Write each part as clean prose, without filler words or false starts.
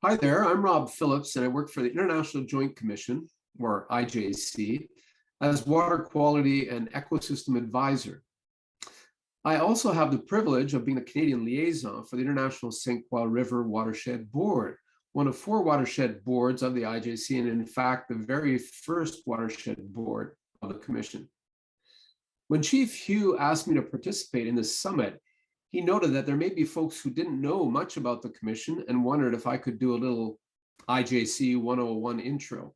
Hi there, I'm Rob Phillips, and I work for the International Joint Commission, or IJC, as Water Quality and Ecosystem Advisor. I also have the privilege of being a Canadian liaison for the International St. Croix River Watershed Board, one of 4 watershed boards of the IJC, and in fact, the very first watershed board of the Commission. When Chief Hugh asked me to participate in this summit, he noted that there may be folks who didn't know much about the Commission and wondered if I could do a little IJC 101 intro.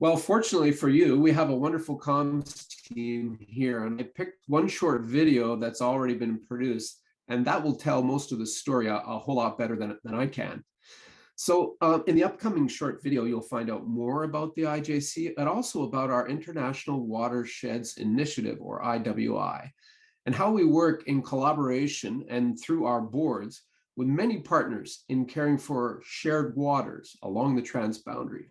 Well, fortunately for you, we have a wonderful comms team here, and I picked one short video that's already been produced, and that will tell most of the story a whole lot better than I can. So in the upcoming short video, you'll find out more about the IJC, and also about our International Watersheds Initiative, or IWI, and how we work in collaboration and through our boards with many partners in caring for shared waters along the transboundary.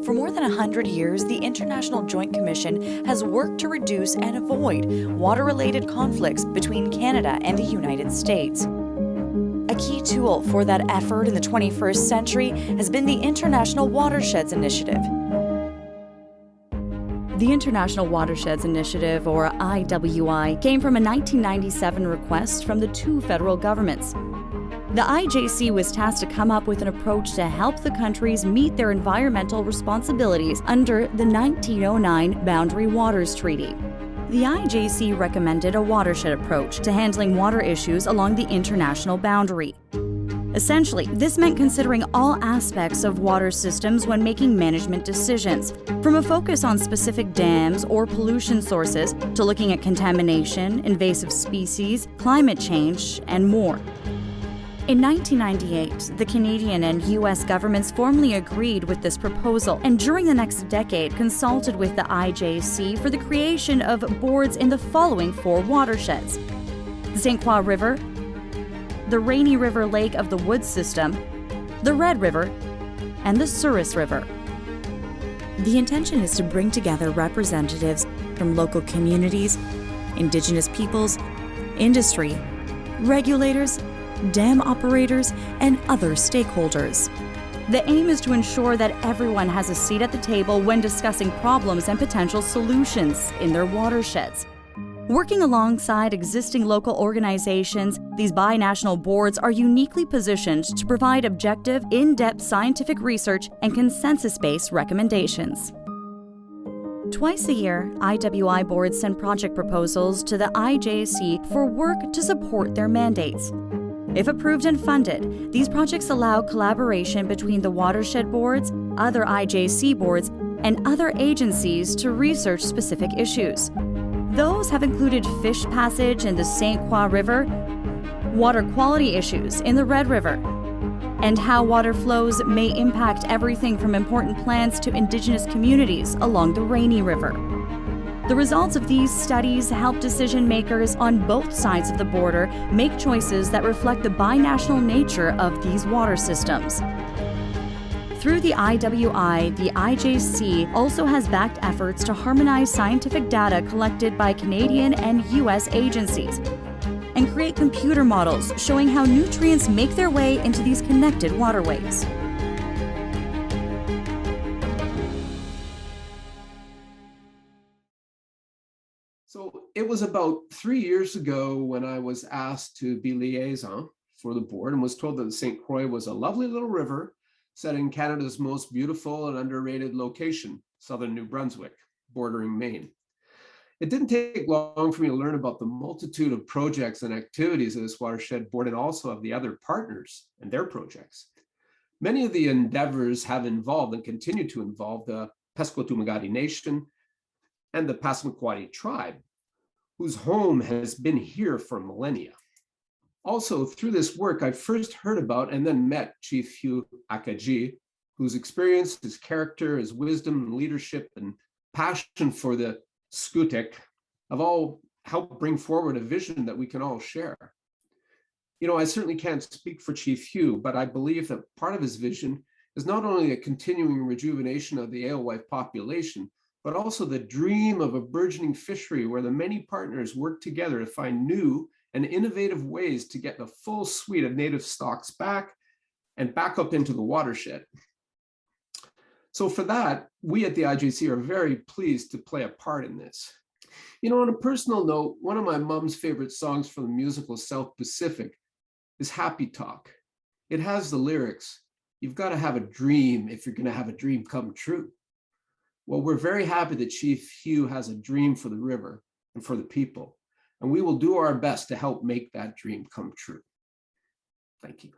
For more than 100 years, the International Joint Commission has worked to reduce and avoid water-related conflicts between Canada and the United States. A key tool for that effort in the 21st century has been the International Watersheds Initiative. The International Watersheds Initiative, or IWI, came from a 1997 request from the 2 federal governments. The IJC was tasked to come up with an approach to help the countries meet their environmental responsibilities under the 1909 Boundary Waters Treaty. The IJC recommended a watershed approach to handling water issues along the international boundary. Essentially, this meant considering all aspects of water systems when making management decisions, from a focus on specific dams or pollution sources to looking at contamination, invasive species, climate change, and more. In 1998, the Canadian and U.S. governments formally agreed with this proposal, and during the next decade consulted with the IJC for the creation of boards in the following 4 watersheds: the St. Croix River, the Rainy River Lake of the Woods System, the Red River, and the Souris River. The intention is to bring together representatives from local communities, Indigenous peoples, industry, regulators, dam operators, and other stakeholders. The aim is to ensure that everyone has a seat at the table when discussing problems and potential solutions in their watersheds. Working alongside existing local organizations, these binational boards are uniquely positioned to provide objective, in-depth scientific research and consensus-based recommendations. Twice a year, IWI boards send project proposals to the IJC for work to support their mandates. If approved and funded, these projects allow collaboration between the watershed boards, other IJC boards, and other agencies to research specific issues. Those have included fish passage in the St. Croix River, water quality issues in the Red River, and how water flows may impact everything from important plants to Indigenous communities along the Rainy River. The results of these studies help decision makers on both sides of the border make choices that reflect the binational nature of these water systems. Through the IWI, the IJC also has backed efforts to harmonize scientific data collected by Canadian and U.S. agencies and create computer models showing how nutrients make their way into these connected waterways. So it was about 3 years ago when I was asked to be liaison for the board and was told that the St. Croix was a lovely little river set in Canada's most beautiful and underrated location, southern New Brunswick, bordering Maine. It didn't take long for me to learn about the multitude of projects and activities of this watershed board and also of the other partners and their projects. Many of the endeavors have involved and continue to involve the Pesquotumagati Nation and the Passamaquoddy tribe, whose home has been here for millennia. Also, through this work, I first heard about and then met Chief Hugh Akaji, whose experience, his character, his wisdom and leadership and passion for the Scootec have all helped bring forward a vision that we can all share. You know, I certainly can't speak for Chief Hugh, but I believe that part of his vision is not only a continuing rejuvenation of the alewife population, but also the dream of a burgeoning fishery where the many partners work together to find new and innovative ways to get the full suite of native stocks back and back up into the watershed. So for that, we at the IJC are very pleased to play a part in this. On a personal note, one of my mom's favorite songs from the musical South Pacific is Happy Talk. It has the lyrics, "You've got to have a dream if you're going to have a dream come true." Well, we're very happy that Chief Hugh has a dream for the river and for the people, and we will do our best to help make that dream come true. Thank you.